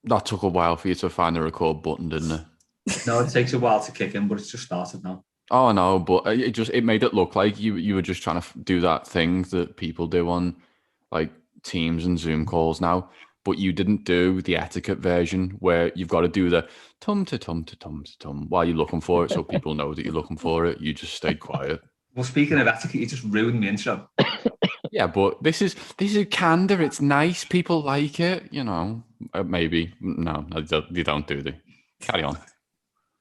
That took a while for you to find the record button, didn't it? No, it takes a while to kick in, but it's just started now. Oh no, but it made it look like you were just trying to do that thing that people do on like Teams and Zoom calls now, but you didn't do the etiquette version where you've got to do the tum to tum to tum to tum while you're looking for it, so people know that you're looking for it. You just stayed quiet. Well, speaking of etiquette, you just ruined the intro. Yeah, but this is candor. It's nice. People like it. Maybe no, you don't do they? Carry on.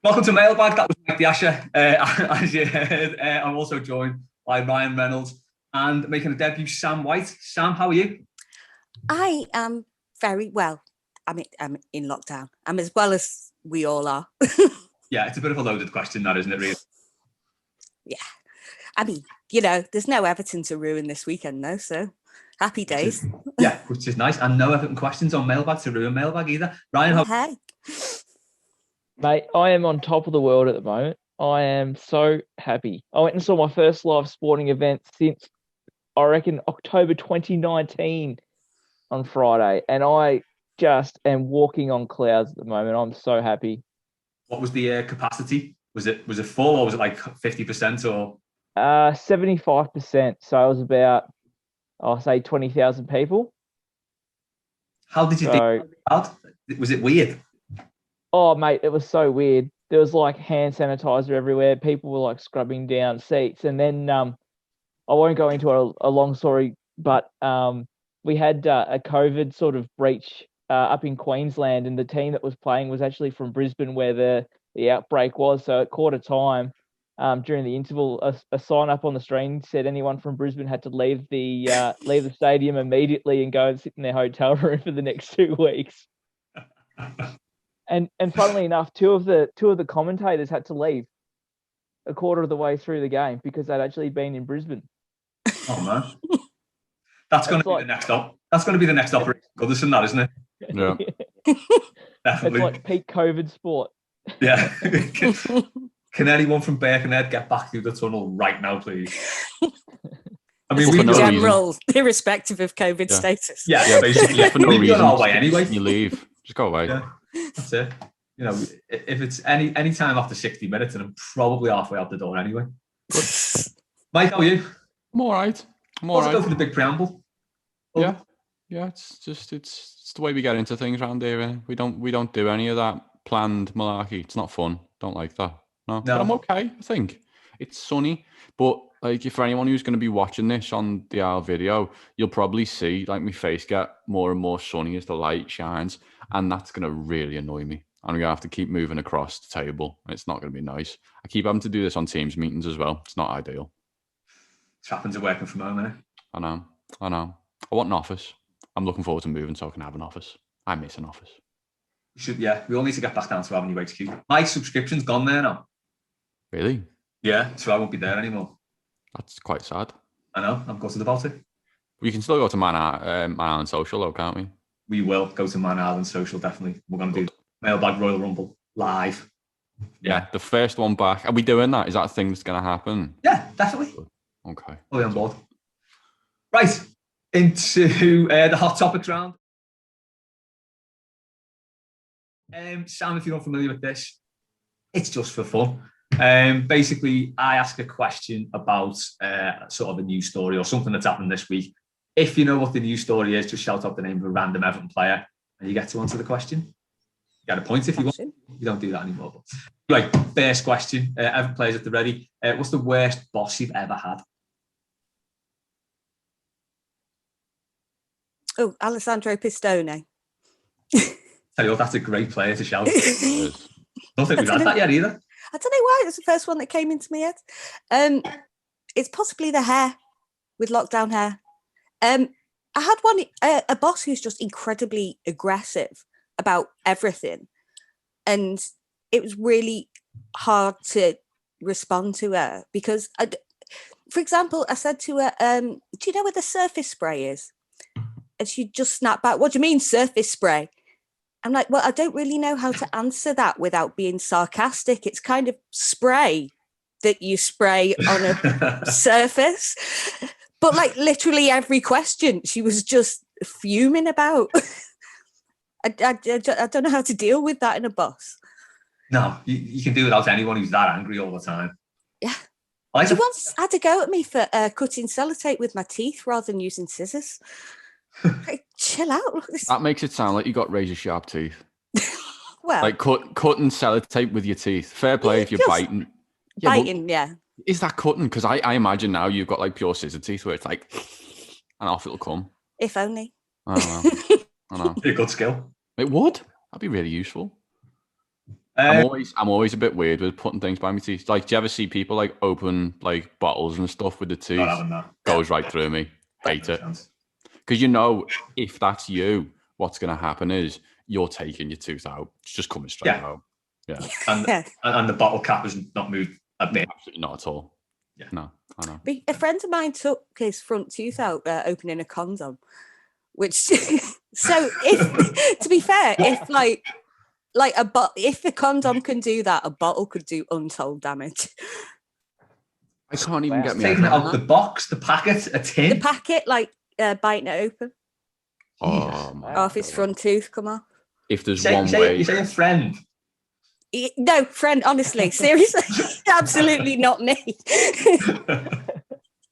Welcome to Mailbag. That was Mike the Asher. As you heard, I'm also joined by Ryan Reynolds and making a debut, Sam White. Sam, how are you? I am very well. I'm in lockdown. I'm as well as we all are. Yeah, it's a bit of a loaded question, that isn't it, really? Yeah. I mean, there's no Everton to ruin this weekend, though, so happy days. Which is nice. And no Everton questions on Mailbag to ruin Mailbag either. Ryan, how? Mate, I am on top of the world at the moment. I am so happy. I went and saw my first live sporting event since, I reckon, October 2019 on Friday. And I just am walking on clouds at the moment. I'm so happy. What was the capacity? Was it full, or was it like 50% or? 75%. So it was about, I'll say 20,000 people. How did you think about it? Was it weird? Oh, mate, it was so weird. There was like hand sanitizer everywhere. People were like scrubbing down seats. And then I won't go into a long story, but we had a COVID sort of breach up in Queensland, and the team that was playing was actually from Brisbane, where the outbreak was. So at quarter time, during the interval, a sign up on the screen said anyone from Brisbane had to leave the stadium immediately and go and sit in their hotel room for the next 2 weeks. And funnily enough, two of the commentators had to leave a quarter of the way through the game because they'd actually been in Brisbane. Oh man, that's going to be the next up. That's going to be the next Operation Goodison, that isn't it? Yeah, definitely. It's like peak COVID sport. Yeah. Can anyone from Birkenhead get back through the tunnel right now, please? I mean, in general, irrespective of COVID status. Yeah, basically. For no reason. On our way anyway. You leave. Just go away. Yeah, that's it. If it's any time after 60 minutes, and I'm probably halfway out the door anyway. Mike, how are you? I'm all right. Go for the big preamble. Yeah. It's the way we get into things around here. We don't do any of that planned malarkey. It's not fun. Don't like that. No. But I'm okay. I think it's sunny, but like for anyone who's going to be watching this on the video, you'll probably see like my face get more and more sunny as the light shines, and that's going to really annoy me. I'm going to have to keep moving across the table, and it's not going to be nice. I keep having to do this on Teams meetings as well. It's not ideal. It happens to working from home, innit? I know. I want an office. I'm looking forward to moving so I can have an office. I miss an office. We all need to get back down to Avenue HQ. My subscription's gone there now. Really? Yeah, so I won't be there anymore. That's quite sad. I know, I'm gutted about it. We can still go to Man Island Social though, can't we? We will go to Man Island Social, definitely. We're going to do Mailbag Royal Rumble live. Yeah, the first one back. Are we doing that? Is that a thing that's going to happen? Yeah, definitely. Okay. Fully on board. Right, into the hot topics round. Sam, if you're not familiar with this, it's just for fun. Basically, I ask a question about sort of a news story or something that's happened this week. If you know what the news story is, just shout out the name of a random Everton player and you get to answer the question. You get a point if you want. You don't do that anymore. But right, first question. Everton players at the ready. What's the worst boss you've ever had? Oh, Alessandro Pistone. Tell you what, that's a great player to shout. I don't think we've had that yet either. I don't know why. It's the first one that came into my head. It's possibly the hair, with lockdown hair. I had a boss who's just incredibly aggressive about everything. And it was really hard to respond to her because, for example, I said to her, do you know where the surface spray is? And she just snapped back, what do you mean surface spray? I'm like, well, I don't really know how to answer that without being sarcastic. It's kind of spray that you spray on a surface. But like literally every question, she was just fuming about. I don't know how to deal with that in a bus. No, you can do without anyone who's that angry all the time. Yeah. She once had to go at me for cutting sellotape with my teeth rather than using scissors. Like, chill out. That makes it sound like you got razor sharp teeth. Well, like cutting sellotape with your teeth. Fair play if you're biting. Biting, yeah. Is that cutting? Because I imagine now you've got like pure scissor teeth where it's like, and off it'll come. If only. I know. Be a good skill. It would. That'd be really useful. I'm always a bit weird with putting things by my teeth. Like, do you ever see people like open like bottles and stuff with the teeth? Goes right through me. Hate it. Because you know, if that's you, what's going to happen is you're taking your tooth out. It's just coming straight out. Yeah. And the bottle cap has not moved a bit. Absolutely not at all. Yeah. No, I know. A friend of mine took his front tooth out opening a condom, which so if to be fair, if if a condom can do that, a bottle could do untold damage. I can't even get me taking it out the box, the packet, a tin. The packet, like biting it open. Oh my off his front tooth, come on. If there's one way, you say a friend. No, friend, honestly, seriously, absolutely not me.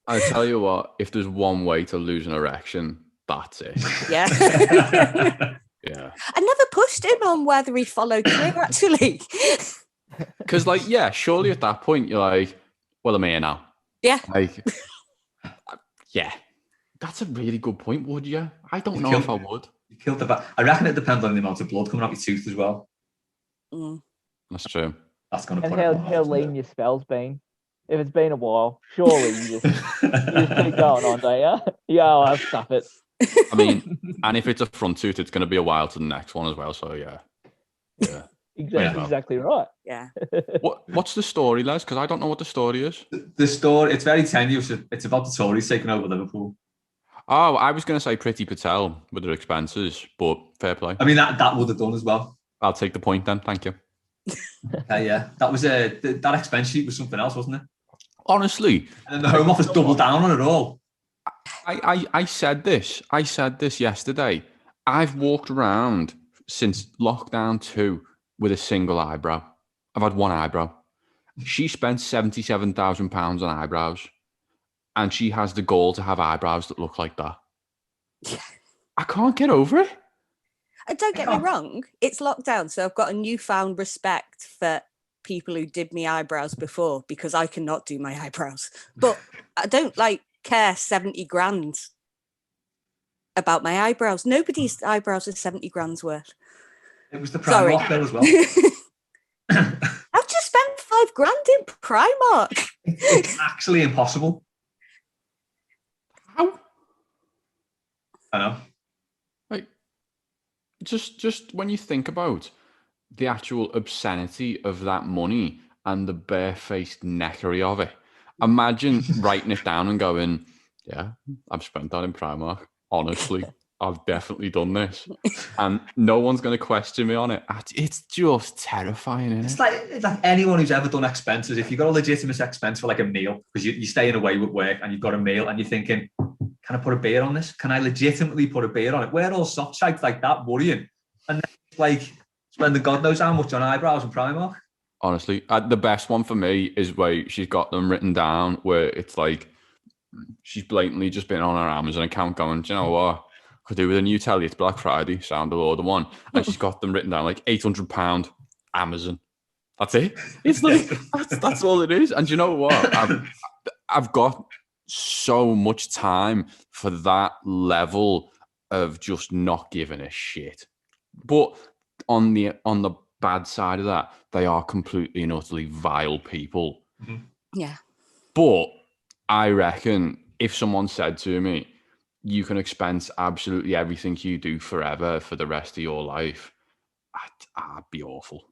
I tell you what, if there's one way to lose an erection, that's it. Yeah. Yeah. I never pushed him on whether he followed through, actually. Because, like, yeah, surely at that point you're like, well, I'm here now. Yeah. Like, yeah. That's a really good point, would you? I don't know if I would. You killed the I reckon it depends on the amount of blood coming out your tooth as well. Mm. That's true. That's going to put how lean your spell's been. If it's been a while, surely you just keep going on, don't you? Yeah, I'll stuff it. I mean, and if it's a front tooth, it's going to be a while to the next one as well. So yeah. Exactly right. Yeah. What's the story, Les? Because I don't know what the story is. The story, it's very tenuous. It's about the Tories taking over Liverpool. Oh, I was going to say Priti Patel with their expenses, but fair play. I mean, that would have done as well. I'll take the point then. Thank you. Yeah, that was that expense sheet was something else, wasn't it? Honestly, and the Home Office doubled down on it all. I said this yesterday. I've walked around since lockdown 2 with a single eyebrow. I've had one eyebrow. She spent £77,000 on eyebrows, and she has the goal to have eyebrows that look like that. I can't get over it. Don't get me wrong, it's lockdown, so I've got a newfound respect for people who did me eyebrows before, because I cannot do my eyebrows. But I don't care 70 grand about my eyebrows. Nobody's eyebrows are 70 grand's worth. It was the Primark bill as well. I've just spent 5 grand in Primark. It's actually impossible. How? I know. Just when you think about the actual obscenity of that money and the barefaced neckery of it, imagine writing it down and going, yeah, I've spent that in Primark. Honestly, I've definitely done this. And no one's going to question me on it. It's just terrifying, isn't it? It's like anyone who's ever done expenses, if you've got a legitimate expense for like a meal, because you're staying away with work and you've got a meal and you're thinking, can I put a beer on this? Can I legitimately put a beer on it? We're all soft shaped like that, worrying. And then spending God knows how much on eyebrows and Primark. Honestly, the best one for me is where she's got them written down where it's like she's blatantly just been on her Amazon account going, do you know what? I could do with a new telly. It's Black Friday, sound of order one. And she's got them written down like £800 Amazon. That's it. It's like, that's all it is. And you know what? I've got so much time for that level of just not giving a shit. But on the bad side of that, they are completely and utterly vile people. Mm-hmm. Yeah. But I reckon if someone said to me, you can expense absolutely everything you do forever for the rest of your life, I'd be awful.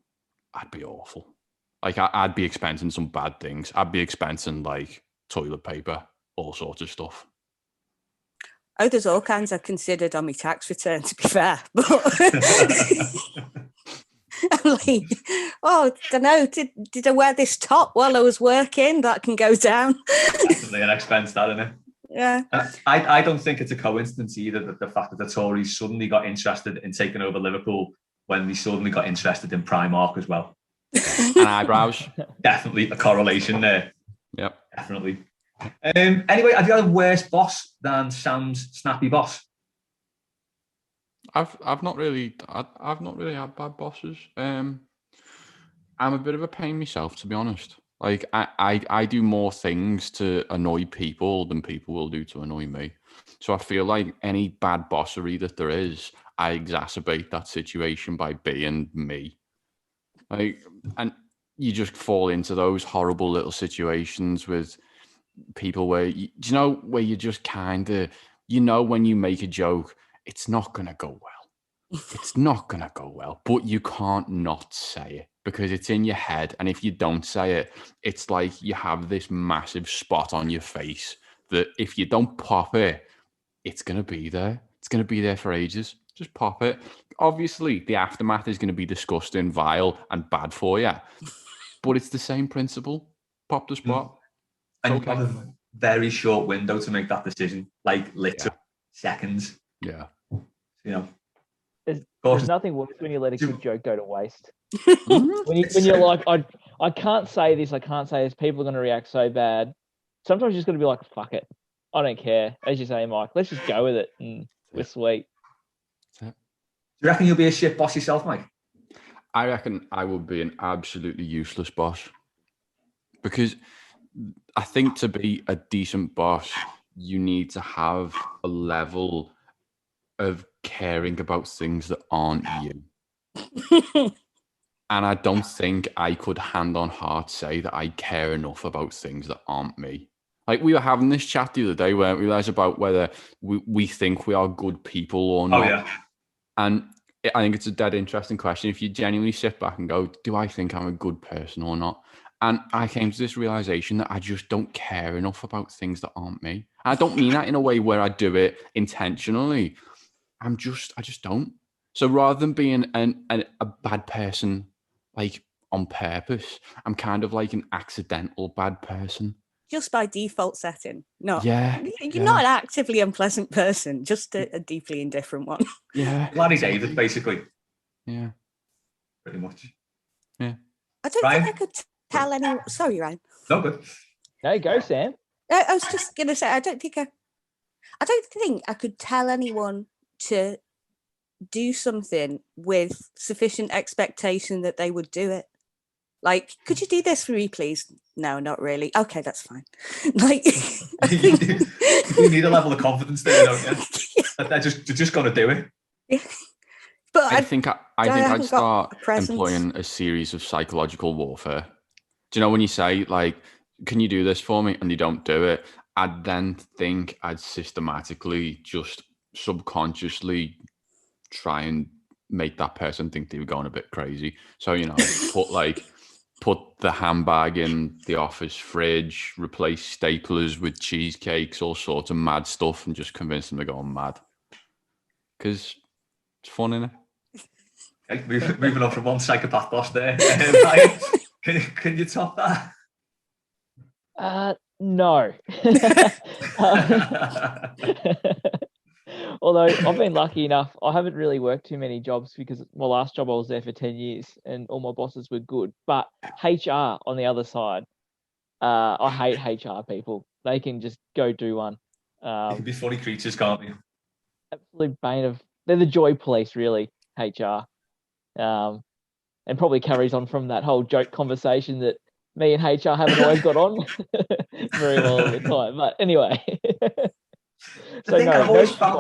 I'd be awful. Like, I'd be expensing some bad things. I'd be expensing like toilet paper, all sorts of stuff. Oh, there's all kinds I considered on my tax return, to be fair. But I'm like, I don't know, did I wear this top while I was working? That can go down. Definitely an expense, that, isn't it? Yeah. I don't think it's a coincidence either that the fact that the Tories suddenly got interested in taking over Liverpool when they suddenly got interested in Primark as well. And eyebrows. Definitely a correlation there. Yep. Definitely. Anyway, have you had a worse boss than Sam's snappy boss? I've not really had bad bosses. I'm a bit of a pain myself, to be honest. Like I do more things to annoy people than people will do to annoy me. So I feel like any bad bossery that there is, I exacerbate that situation by being me. Like, and you just fall into those horrible little situations with people where where you just kind of, when you make a joke, it's not gonna go well. It's not gonna go well, but you can't not say it because it's in your head. And if you don't say it, it's like you have this massive spot on your face that if you don't pop it, it's gonna be there. It's gonna be there for ages. Just pop it. Obviously, the aftermath is gonna be disgusting, vile, and bad for you. But it's the same principle. Pop the spot. And you have a very short window to make that decision, like literally seconds. Yeah. There's nothing worse when you let a good joke go to waste. when you're like, I can't say this, people are going to react so bad. Sometimes you just got to be like, fuck it. I don't care. As you say, Mike, let's just go with it and we're sweet. Do you reckon you'll be a shit boss yourself, Mike? I reckon I would be an absolutely useless boss. Because I think to be a decent boss, you need to have a level of caring about things that aren't you. And I don't think I could hand on heart say that I care enough about things that aren't me. Like we were having this chat the other day, weren't we, Les, about whether we think we are good people or not. Oh, yeah. And I think it's a dead interesting question. If you genuinely sit back and go, do I think I'm a good person or not? And I came to this realization that I just don't care enough about things that aren't me. And I don't mean that in a way where I do it intentionally. I just don't. So rather than being a bad person, like on purpose, I'm kind of like an accidental bad person. Just by default setting. No. Yeah. You're not an actively unpleasant person, just a deeply indifferent one. Yeah. Larry David, basically. Yeah. Pretty much. Yeah. I don't think I could tell anyone. Sorry, Ryan. No, good. No, go, Sam. I was just going to say, I don't think I could tell anyone to do something with sufficient expectation that they would do it. Like, could you do this for me, please? No, not really. Okay, that's fine. Like, you need a level of confidence there, don't you? Yeah. They're just going to do it. Yeah. But I think I'd start employing a series of psychological warfare. Do you know when you say, like, can you do this for me? And you don't do it, I'd then think I'd systematically just subconsciously try and make that person think they were going a bit crazy. So, put the handbag in the office fridge, replace staplers with cheesecakes, all sorts of mad stuff, and just convince them they're going mad. Because it's fun, innit? Okay, moving on from one psychopath boss there. Can you top that? No. Although I've been lucky enough, I haven't really worked too many jobs because my last job I was there for 10 years and all my bosses were good. But HR on the other side, I hate HR people. They can just go do one. They can be funny creatures, can't they? Absolute bane of. They're the joy police, really. HR, and probably carries on from that whole joke conversation that me and HR haven't always got on very well all the time. But anyway. The thing I've always found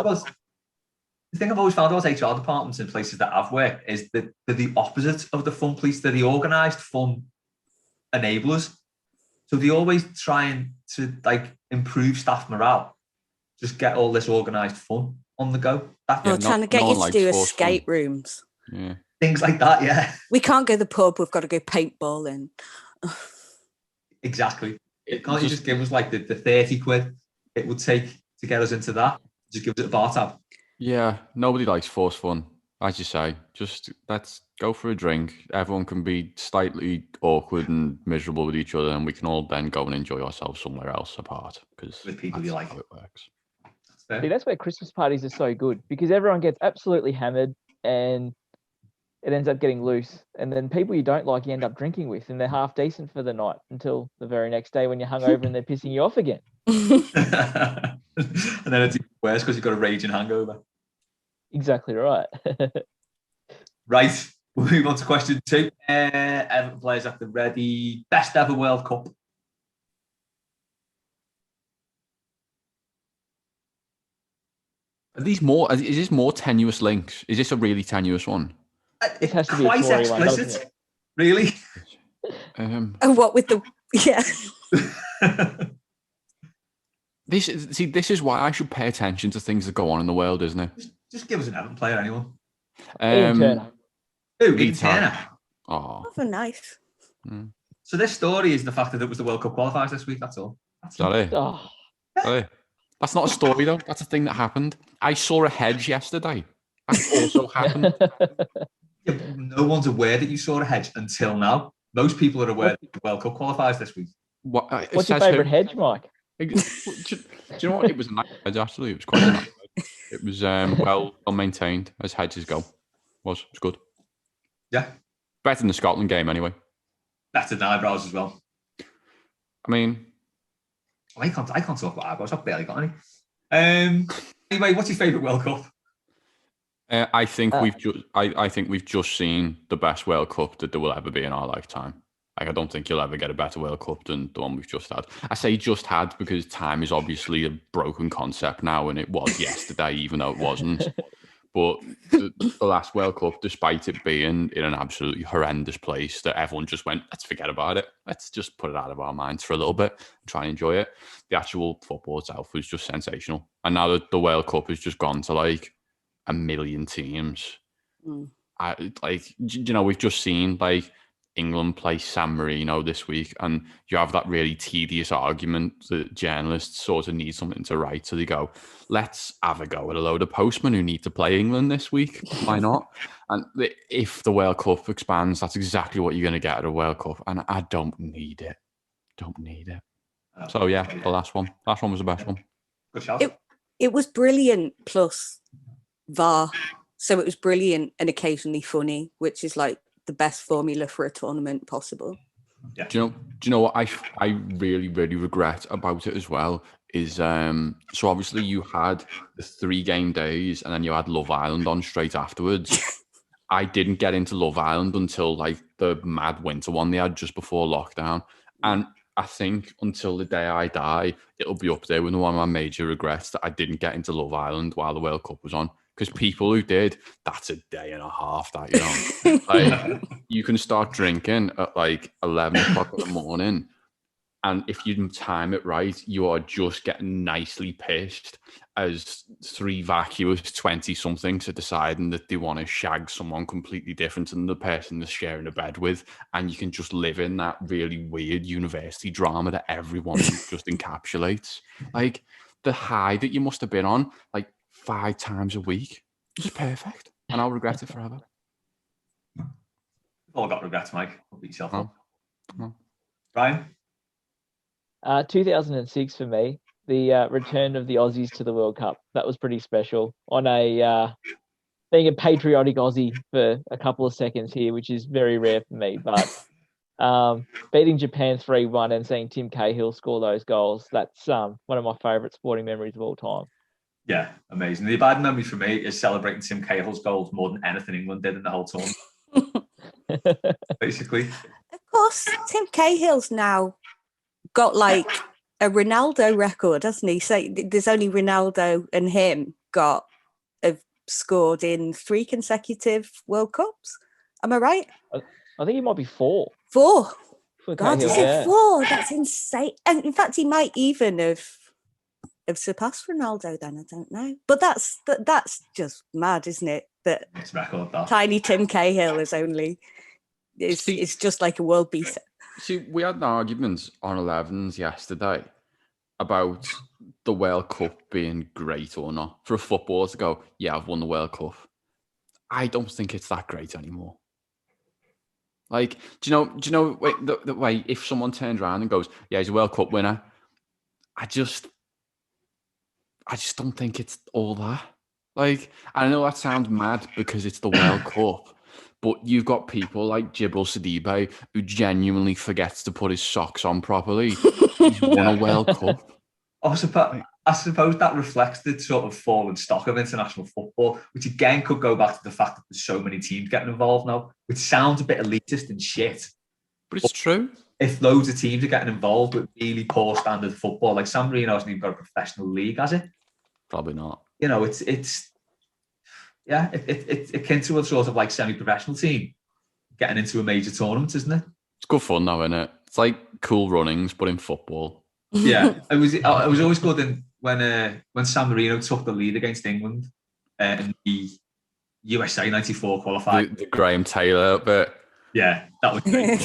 about HR departments in places that I've worked is that they're the opposite of the fun police. They're the organised fun enablers. So they always trying to improve staff morale. Just get all this organised fun on the go. Trying to get you to do escape rooms. Yeah. Things like that, yeah. We can't go to the pub, we've got to go paintballing. Exactly. Can't you just give us the 30 quid it would take to get us into that? Just give us a bar tab. Yeah, nobody likes forced fun. as you say, just let's go for a drink. Everyone can be slightly awkward and miserable with each other, and we can all then go and enjoy ourselves somewhere else apart. Because with people you like, how it works. See, that's where Christmas parties are so good because everyone gets absolutely hammered and it ends up getting loose. And then people you don't like, you end up drinking with, and they're half decent for the night until the very next day when you're hungover and they're pissing you off again. And then it's even worse because you've got a raging hangover. Exactly right. Right, we'll move on to question 2. Everton players at the ready. Best ever World Cup. Are these more? Is this more tenuous links? Is this a really tenuous one? This has to be a quite story one, doesn't explicit. it? Really? And what with the This is why I should pay attention to things that go on in the world, isn't it? Just give us an Everton player, anyone. Ian Turner. Who? Ian Turner. Oh, nice. So this story is the fact that it was the World Cup qualifiers this week. That's all. sorry. Oh, Sorry. That's not a story though. That's a thing that happened. I saw a hedge yesterday. That also happened. Yeah, no one's aware that you saw a hedge until now. Most people are aware that the World Cup qualifiers this week. What's your favourite hedge, Mike? Do you know what? It was a nice hedge, actually. It was quite a nice hedge. It was well maintained, as hedges go. It was good. Yeah. Better than the Scotland game, anyway. Better than eyebrows as well. I mean, I can't talk about eyebrows. I've barely got any. Anyway, what's your favourite World Cup? I think we've just seen the best World Cup that there will ever be in our lifetime. Like, I don't think you'll ever get a better World Cup than the one we've just had. I say just had because time is obviously a broken concept now, and it was yesterday, even though it wasn't. But the last World Cup, despite it being in an absolutely horrendous place, that everyone just went, let's forget about it. Let's just put it out of our minds for a little bit and try and enjoy it. The actual football itself was just sensational. And now that the World Cup has just gone to like 1 million teams, we've just seen like England play San Marino this week, and you have that really tedious argument that journalists sort of need something to write, so they go, let's have a go at a load of postmen who need to play England this week. Why not? And if the World Cup expands, that's exactly what you're going to get at a World Cup, and I don't need it. So yeah, the last one was the best one. Good shout. It was brilliant, plus VAR, so it was brilliant and occasionally funny, which is like the best formula for a tournament possible. Yeah. Do you know what I really, really regret about it as well is so obviously you had the 3 game days and then you had Love Island on straight afterwards. I didn't get into Love Island until like the mad winter one they had just before lockdown, and I think until the day I die, it'll be up there with one of my major regrets that I didn't get into Love Island while the World Cup was on. Because people who did, that's a day and a half that, like, you can start drinking at like 11 o'clock in the morning. And if you time it right, you are just getting nicely pissed as 3 vacuous 20-somethings are deciding that they want to shag someone completely different than the person they're sharing a bed with. And you can just live in that really weird university drama that everyone just encapsulates. Like, the high that you must have been on, like, 5 times a week. Just perfect. And I'll regret it forever. We've all got regrets, Mike. Don't beat yourself up. No. Ryan? 2006 for me, the return of the Aussies to the World Cup. That was pretty special. On a being a patriotic Aussie for a couple of seconds here, which is very rare for me, but beating Japan 3-1 and seeing Tim Cahill score those goals, that's one of my favourite sporting memories of all time. Yeah, amazing. The bad memory for me is celebrating Tim Cahill's goals more than anything England did in the whole tournament. Basically. Of course, Tim Cahill's now got like a Ronaldo record, hasn't he? So there's only Ronaldo and him have scored in 3 consecutive World Cups. Am I right? I think it might be 4. 4. For God, Cahill, is it 4? That's insane. And in fact, he might even have surpassed Ronaldo then, I don't know. But that's just mad, isn't it? That record, that. tiny Tim Cahill is just like a world beater. See, we had an argument on 11s yesterday about the World Cup being great or not. For a footballer to go, yeah, I've won the World Cup. I don't think it's that great anymore. Like, do you know the way if someone turns around and goes, yeah, he's a World Cup winner, I just don't think it's all that. Like, I know that sounds mad because it's the World Cup, but you've got people like Djibril Sidibe who genuinely forgets to put his socks on properly. He's won a World Cup. I suppose that reflects the sort of fallen stock of international football, which again could go back to the fact that there's so many teams getting involved now, which sounds a bit elitist and shit. But it's true. If loads of teams are getting involved with really poor standard football, like San Marino hasn't even got a professional league, has it? Probably not. You know, it's akin to a sort of like semi-professional team getting into a major tournament, isn't it? It's good fun though, isn't it? It's like Cool Runnings, but in football. Yeah, it was always good when San Marino took the lead against England in the USA '94 qualifier. The Graham Taylor bit. Yeah, that was great.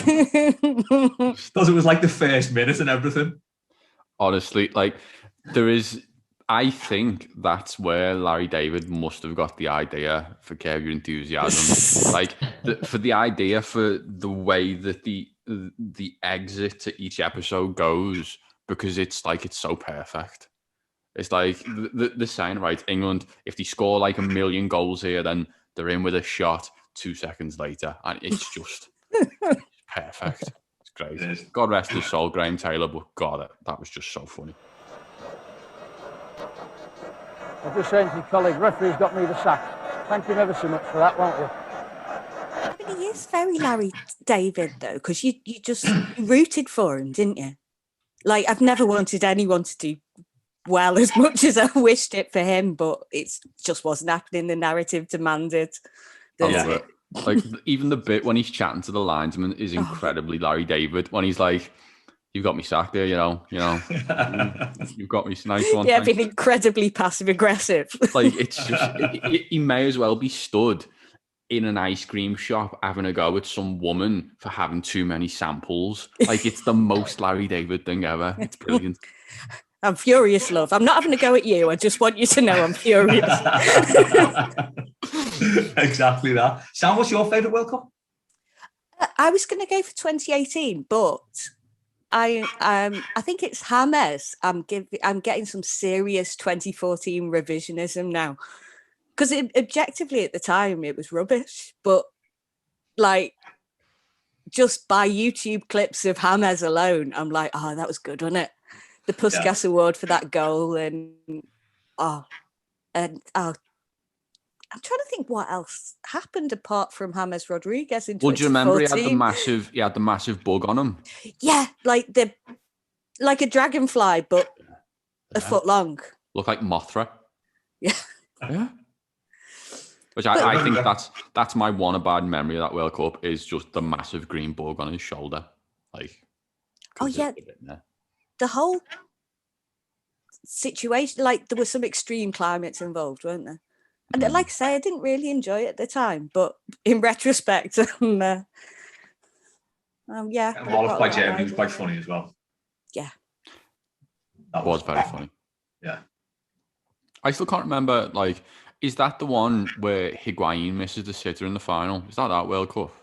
Because it was like the first minute and everything. Honestly, like I think that's where Larry David must have got the idea for Curb Your Enthusiasm. Like for the idea for the way that the exit to each episode goes, because it's so perfect. It's like the saying, right? England, if they score like 1 million goals here, then they're in with a shot 2 seconds later, and it's just perfect. It's great. God rest his soul, Graham Taylor, but God, that was just so funny. I'm just saying to your colleague, referee's got me the sack. Thank him ever so much for that, won't you? I mean, he is very Larry David, though, because you rooted for him, didn't you? Like, I've never wanted anyone to do well as much as I wished it for him, but it just wasn't happening. The narrative demanded. I love it. Like, even the bit when he's chatting to the linesman is incredibly Larry David, when he's like, you've got me sacked there, you know, you've got me, nice one. Yeah, being incredibly passive aggressive. Like, it's just, he may as well be stood in an ice cream shop having a go at some woman for having too many samples. Like, it's the most Larry David thing ever. It's brilliant. I'm furious, love. I'm not having a go at you. I just want you to know I'm furious. Exactly that. Sam, what's your favourite World Cup? I was going to go for 2018, but I think it's James. I'm getting some serious 2014 revisionism now, because objectively at the time it was rubbish, but like just by YouTube clips of James alone, I'm like, oh, that was good, wasn't it? The Puskas Award for that goal, and I'm trying to think what else happened apart from James Rodriguez in 2014. Well, do you remember he had the massive bug on him? Yeah, like a dragonfly, but a foot long. Look like Mothra. Yeah. Yeah. Which I think that's my one bad memory of that World Cup, is just the massive green bug on his shoulder. Like, oh yeah, the whole situation, like there were some extreme climates involved, weren't there? And like I say, I didn't really enjoy it at the time, but in retrospect, yeah. And Wallach by Germany was quite funny as well. Yeah. That was very funny. Yeah. I still can't remember, like, is that the one where Higuain misses the sitter in the final? Is that World Cup?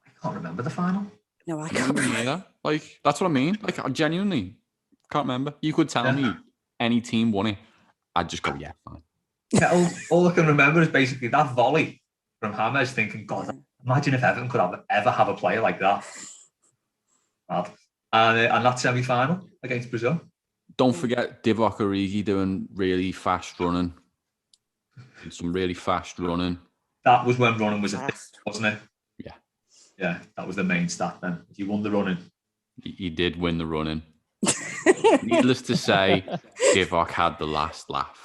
I can't remember the final. No, I can't remember. That. Like, that's what I mean. Like, I genuinely can't remember. You could tell me any team won it, I'd just go, yeah, fine. Yeah, all I can remember is basically that volley from James, thinking, God, imagine if Everton could ever have a player like that. And that semi-final against Brazil. Don't forget Divock Origi doing really fast running. Some really fast running. That was when running was a thing, wasn't it? Yeah. Yeah, that was the main stat then. He won the running. He did win the running. Needless to say, Divock had the last laugh.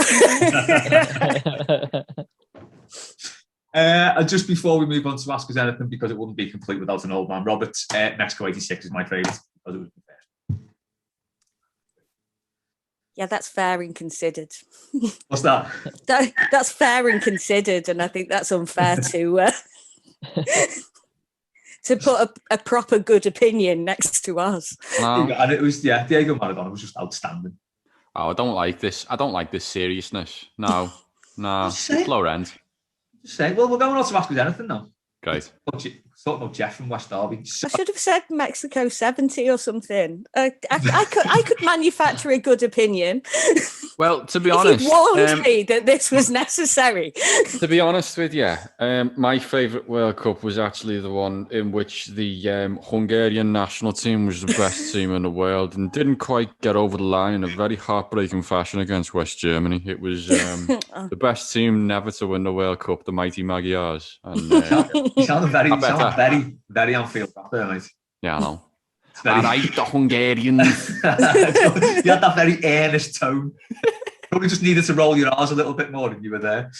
Just before we move on to Ask Us Anything, because it wouldn't be complete without an old man, Robert, Mexico 86 is my favourite because it was the first. Yeah, that's fair and considered. What's that? That's fair and considered, and I think that's unfair to put a proper good opinion next to us. And it was, Diego Maradona was just outstanding. Oh, I don't like this. I don't like this seriousness. No, it's low end. Just say, well, we're going on to ask us anything now. Great. Talking about Jeff from West Derby. I should have said Mexico 70 or something. I could manufacture a good opinion. Well, to be honest, you warned me that this was necessary. To be honest with you, my favourite World Cup was actually the one in which the Hungarian national team was the best team in the world and didn't quite get over the line in a very heartbreaking fashion against West Germany. It was the best team never to win the World Cup, the mighty Magyars. And, you sound very on field there, mate. Yeah, I know. All right, the Hungarians. You had that very earnest tone. Probably just needed to roll your R's a little bit more and you were there.